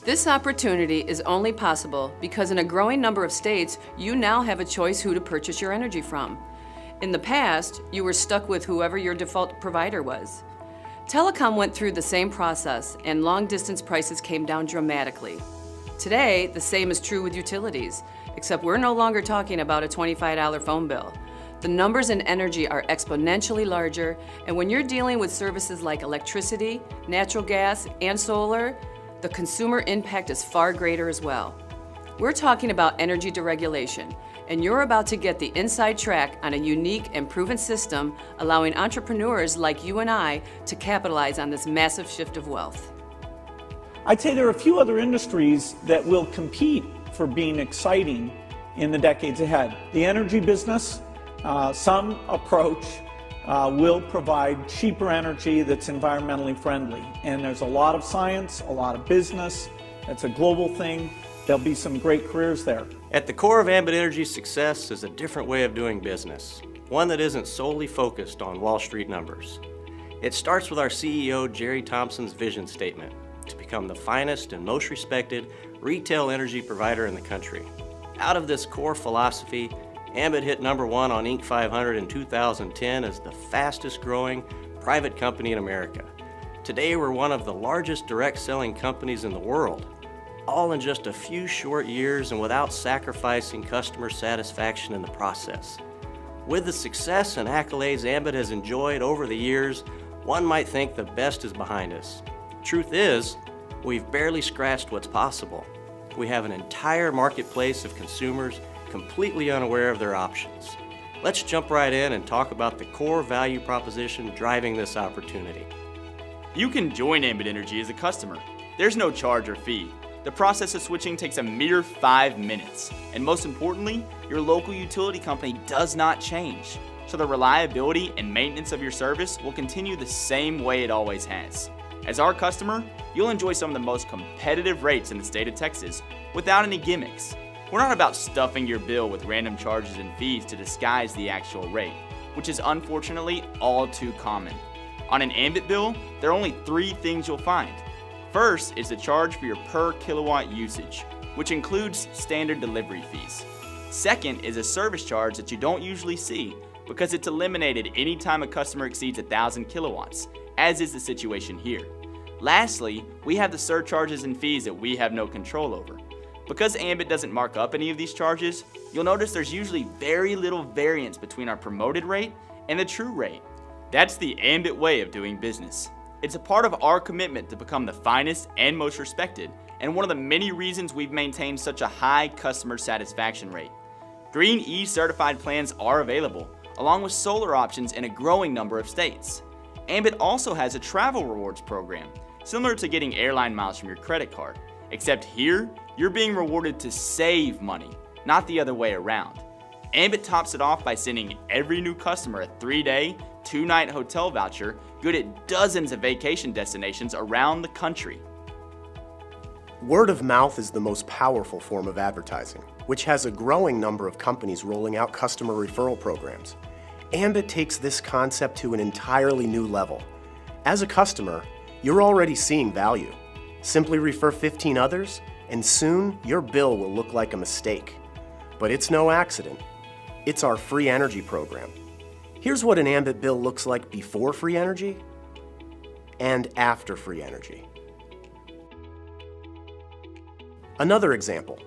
This opportunity is only possible because in a growing number of states, you now have a choice who to purchase your energy from. In the past, you were stuck with whoever your default provider was. Telecom went through the same process and long-distance prices came down dramatically. Today, the same is true with utilities, except we're no longer talking about a $25 phone bill. The numbers in energy are exponentially larger, and when you're dealing with services like electricity, natural gas, and solar, the consumer impact is far greater as well. We're talking about energy deregulation, and you're about to get the inside track on a unique and proven system allowing entrepreneurs like you and I to capitalize on this massive shift of wealth. I'd say there are a few other industries that will compete for being exciting in the decades ahead. The energy business, some approach will provide cheaper energy that's environmentally friendly. And there's a lot of science, a lot of business. It's a global thing. There'll be some great careers there. At the core of Ambit Energy's success is a different way of doing business, one that isn't solely focused on Wall Street numbers. It starts with our CEO, Jerry Thompson's vision statement to become the finest and most respected retail energy provider in the country. Out of this core philosophy, Ambit hit #1 on Inc. 500 in 2010 as the fastest growing private company in America. Today we're one of the largest direct selling companies in the world, all in just a few short years and without sacrificing customer satisfaction in the process. With the success and accolades Ambit has enjoyed over the years, one might think the best is behind us. Truth is, we've barely scratched what's possible. We have an entire marketplace of consumers completely unaware of their options. Let's jump right in and talk about the core value proposition driving this opportunity. You can join Ambit Energy as a customer. There's no charge or fee. The process of switching takes a mere 5 minutes. And most importantly, your local utility company does not change. So the reliability and maintenance of your service will continue the same way it always has. As our customer, you'll enjoy some of the most competitive rates in the state of Texas without any gimmicks. We're not about stuffing your bill with random charges and fees to disguise the actual rate, which is unfortunately all too common. On an Ambit bill, there are only 3 things you'll find. First is the charge for your per kilowatt usage, which includes standard delivery fees. Second is a service charge that you don't usually see because it's eliminated anytime a customer exceeds 1,000 kilowatts, as is the situation here. Lastly, we have the surcharges and fees that we have no control over. Because Ambit doesn't mark up any of these charges, you'll notice there's usually very little variance between our promoted rate and the true rate. That's the Ambit way of doing business. It's a part of our commitment to become the finest and most respected, and one of the many reasons we've maintained such a high customer satisfaction rate. Green E certified plans are available, along with solar options in a growing number of states. Ambit also has a travel rewards program, similar to getting airline miles from your credit card, except here, you're being rewarded to save money, not the other way around. Ambit tops it off by sending every new customer a 3-day, 2-night hotel voucher good at dozens of vacation destinations around the country. Word of mouth is the most powerful form of advertising, which has a growing number of companies rolling out customer referral programs. Ambit takes this concept to an entirely new level. As a customer, you're already seeing value. Simply refer 15 others, and soon your bill will look like a mistake. But it's no accident. It's our free energy program. Here's what an Ambit bill looks like before free energy and after free energy. Another example,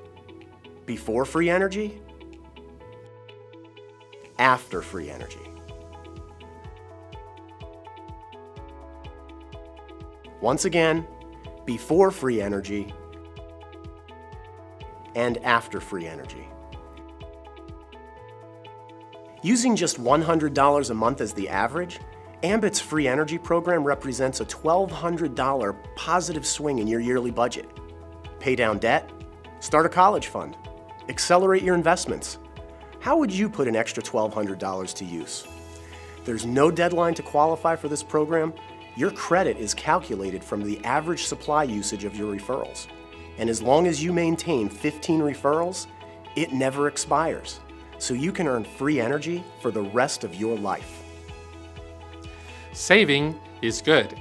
before free energy, after free energy. Once again, before free energy and after free energy. Using just $100 a month as the average, Ambit's free energy program represents a $1,200 positive swing in your yearly budget. Pay down debt, start a college fund, accelerate your investments. How would you put an extra $1,200 to use? There's no deadline to qualify for this program. Your credit is calculated from the average supply usage of your referrals. And as long as you maintain 15 referrals, It never expires, so you can earn free energy for the rest of your life. Saving is good.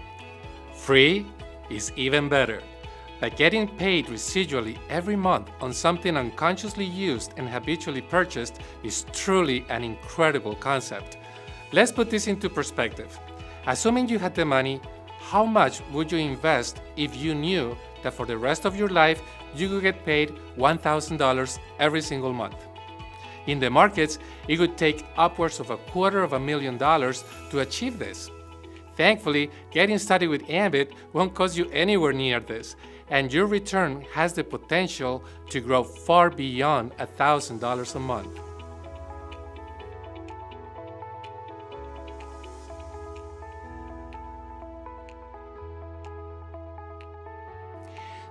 Free is even better. By getting paid residually every month on something unconsciously used and habitually purchased is truly an incredible concept. Let's put this into perspective. Assuming you had the money, how much would you invest if you knew that for the rest of your life you could get paid $1,000 every single month? In the markets, it would take upwards of $250,000 to achieve this. Thankfully, getting started with Ambit won't cost you anywhere near this, and your return has the potential to grow far beyond $1,000 a month.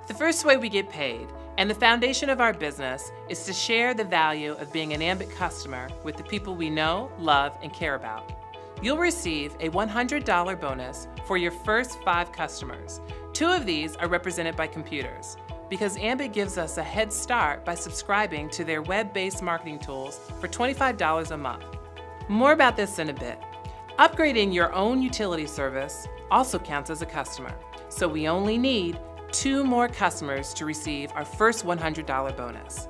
The first way we get paid, and the foundation of our business, is to share the value of being an Ambit customer with the people we know, love, and care about. You'll receive a $100 bonus for your first 5 customers. 2 of these are represented by computers, because Ambit gives us a head start by subscribing to their web-based marketing tools for $25 a month. More about this in a bit. Upgrading your own utility service also counts as a customer, so we only need 2 more customers to receive our first $100 bonus.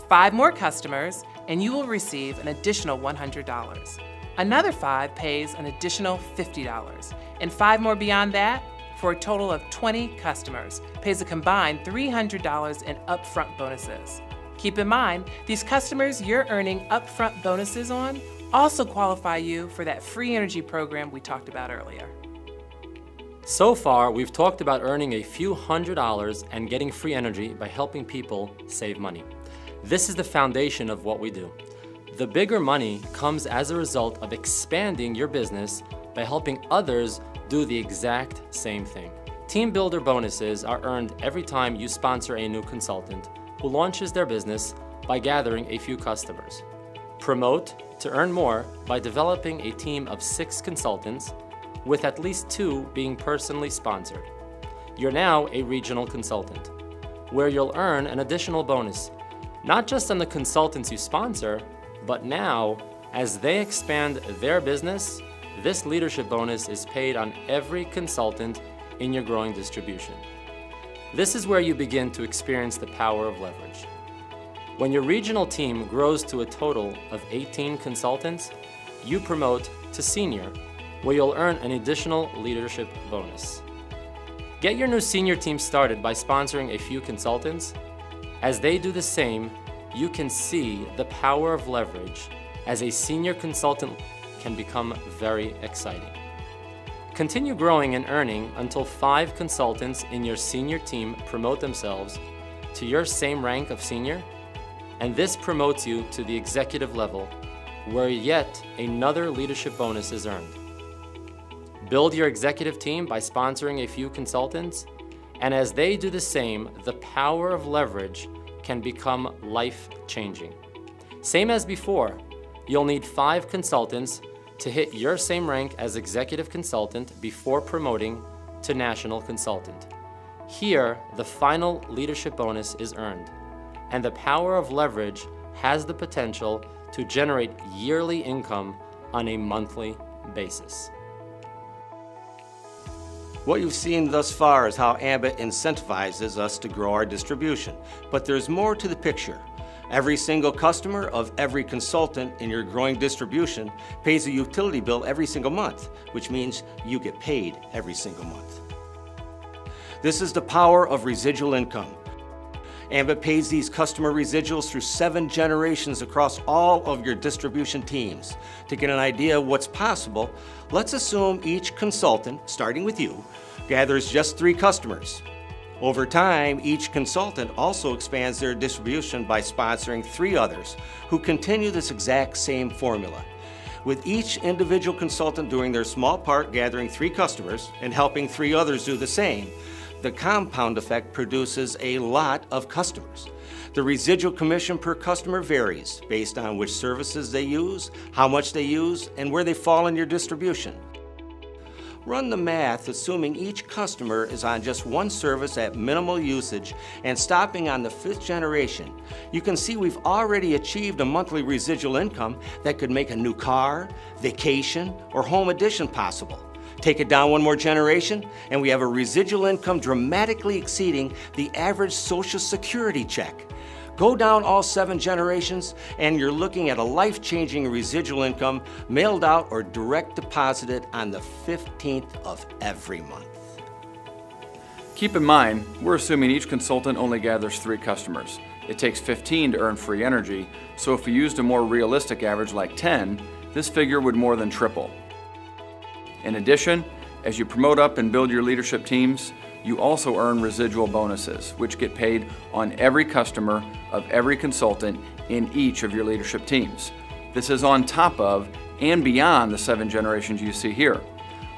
5 more customers, and you will receive an additional $100. Another 5 pays an additional $50, and 5 more beyond that, for a total of 20 customers, pays a combined $300 in upfront bonuses. Keep in mind, these customers you're earning upfront bonuses on also qualify you for that free energy program we talked about earlier. So far, we've talked about earning a few $100s and getting free energy by helping people save money. This is the foundation of what we do. The bigger money comes as a result of expanding your business by helping others do the exact same thing. Team Builder bonuses are earned every time you sponsor a new consultant who launches their business by gathering a few customers. Promote to earn more by developing a team of 6 consultants, with at least 2 being personally sponsored. You're now a regional consultant, where you'll earn an additional bonus, not just on the consultants you sponsor, but now, as they expand their business, this leadership bonus is paid on every consultant in your growing distribution. This is where you begin to experience the power of leverage. When your regional team grows to a total of 18 consultants, you promote to senior, where you'll earn an additional leadership bonus. Get your new senior team started by sponsoring a few consultants. As they do the same, you can see the power of leverage as a senior consultant can become very exciting. Continue growing and earning until 5 consultants in your senior team promote themselves to your same rank of senior, and this promotes you to the executive level, where yet another leadership bonus is earned. Build your executive team by sponsoring a few consultants, and as they do the same, the power of leverage can become life-changing. Same as before, you'll need 5 consultants to hit your same rank as executive consultant before promoting to national consultant. Here, the final leadership bonus is earned, and the power of leverage has the potential to generate yearly income on a monthly basis. What you've seen thus far is how Ambit incentivizes us to grow our distribution, but there's more to the picture. Every single customer of every consultant in your growing distribution pays a utility bill every single month, which means you get paid every single month. This is the power of residual income. Ambit pays these customer residuals through 7 generations across all of your distribution teams. To get an idea of what's possible, let's assume each consultant, starting with you, gathers just 3 customers. Over time, each consultant also expands their distribution by sponsoring 3 others who continue this exact same formula. With each individual consultant doing their small part, gathering 3 customers and helping 3 others do the same, the compound effect produces a lot of customers. The residual commission per customer varies based on which services they use, how much they use, and where they fall in your distribution. Run the math assuming each customer is on just one service at minimal usage and stopping on the 5th generation. You can see we've already achieved a monthly residual income that could make a new car, vacation, or home addition possible. Take it down one more generation, and we have a residual income dramatically exceeding the average Social Security check. Go down all 7 generations, and you're looking at a life-changing residual income mailed out or direct deposited on the 15th of every month. Keep in mind, we're assuming each consultant only gathers 3 customers. It takes 15 to earn free energy, so if we used a more realistic average like 10, this figure would more than triple. In addition, as you promote up and build your leadership teams, you also earn residual bonuses, which get paid on every customer of every consultant in each of your leadership teams. This is on top of and beyond the 7 generations you see here.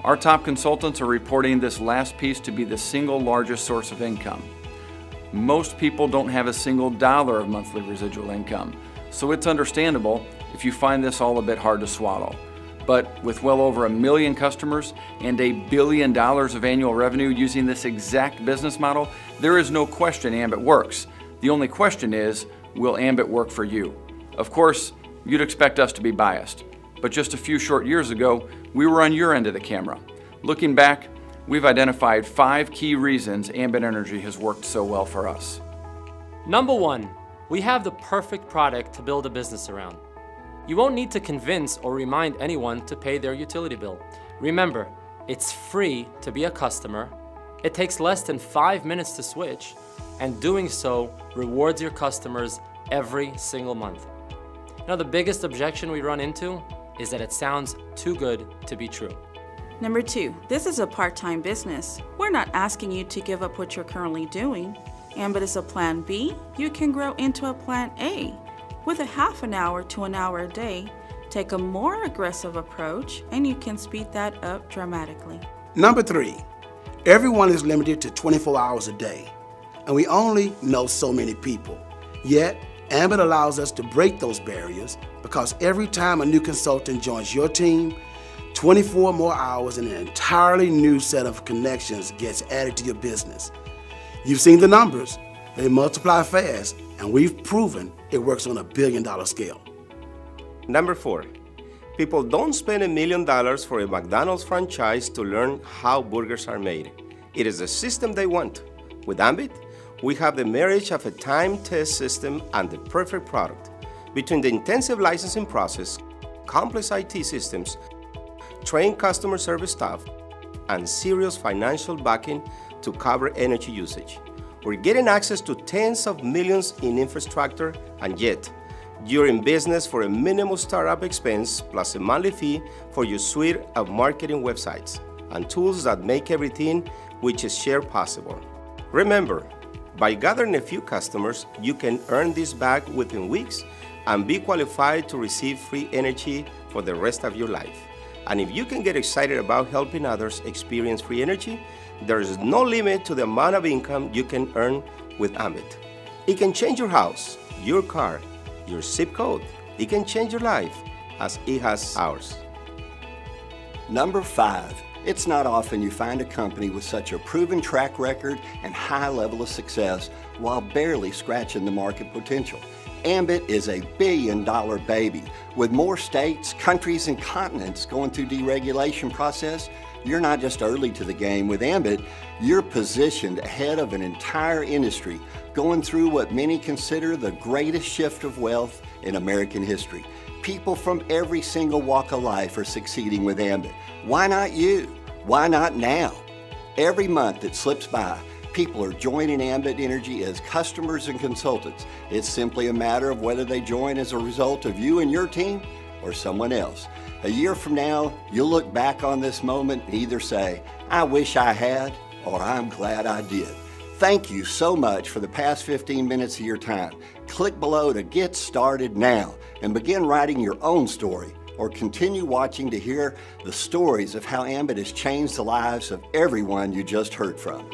Our top consultants are reporting this last piece to be the single largest source of income. Most people don't have a single dollar of monthly residual income, so it's understandable if you find this all a bit hard to swallow. But with well over 1 million customers and $1 billion of annual revenue using this exact business model, there is no question Ambit works. The only question is, will Ambit work for you? Of course, you'd expect us to be biased, but just a few short years ago, we were on your end of the camera. Looking back, we've identified 5 key reasons Ambit Energy has worked so well for us. Number 1, we have the perfect product to build a business around. You won't need to convince or remind anyone to pay their utility bill. Remember, it's free to be a customer, it takes less than 5 minutes to switch, and doing so rewards your customers every single month. Now, the biggest objection we run into is that it sounds too good to be true. Number 2, this is a part-time business. We're not asking you to give up what you're currently doing. Ambit is a plan B. You can grow into a plan A. With a half an hour to an hour a day, take a more aggressive approach and you can speed that up dramatically. Number 3, everyone is limited to 24 hours a day, and we only know so many people. Yet, Ambit allows us to break those barriers because every time a new consultant joins your team, 24 more hours and an entirely new set of connections gets added to your business. You've seen the numbers. They multiply fast, and we've proven it works on a billion-dollar scale. Number 4, people don't spend $1 million for a McDonald's franchise to learn how burgers are made. It is a system they want. With Ambit, we have the marriage of a time-test system and the perfect product. Between the intensive licensing process, complex IT systems, trained customer service staff, and serious financial backing to cover energy usage, we're getting access to tens of millions in infrastructure, and yet, you're in business for a minimal startup expense plus a monthly fee for your suite of marketing websites and tools that make everything which is shared possible. Remember, by gathering a few customers, you can earn this back within weeks and be qualified to receive free energy for the rest of your life. And if you can get excited about helping others experience free energy, there is no limit to the amount of income you can earn with Ambit. It can change your house, your car, your zip code. It can change your life as it has ours. Number 5, it's not often you find a company with such a proven track record and high level of success while barely scratching the market potential. Ambit is a billion-dollar baby. With more states, countries, and continents going through deregulation process, you're not just early to the game. With Ambit, you're positioned ahead of an entire industry going through what many consider the greatest shift of wealth in American history. People from every single walk of life are succeeding with Ambit. Why not you? Why not now? Every month that slips by, people are joining Ambit Energy as customers and consultants. It's simply a matter of whether they join as a result of you and your team or someone else. A year from now, you'll look back on this moment and either say, I wish I had, or I'm glad I did. Thank you so much for the past 15 minutes of your time. Click below to get started now and begin writing your own story, or continue watching to hear the stories of how Ambit has changed the lives of everyone you just heard from.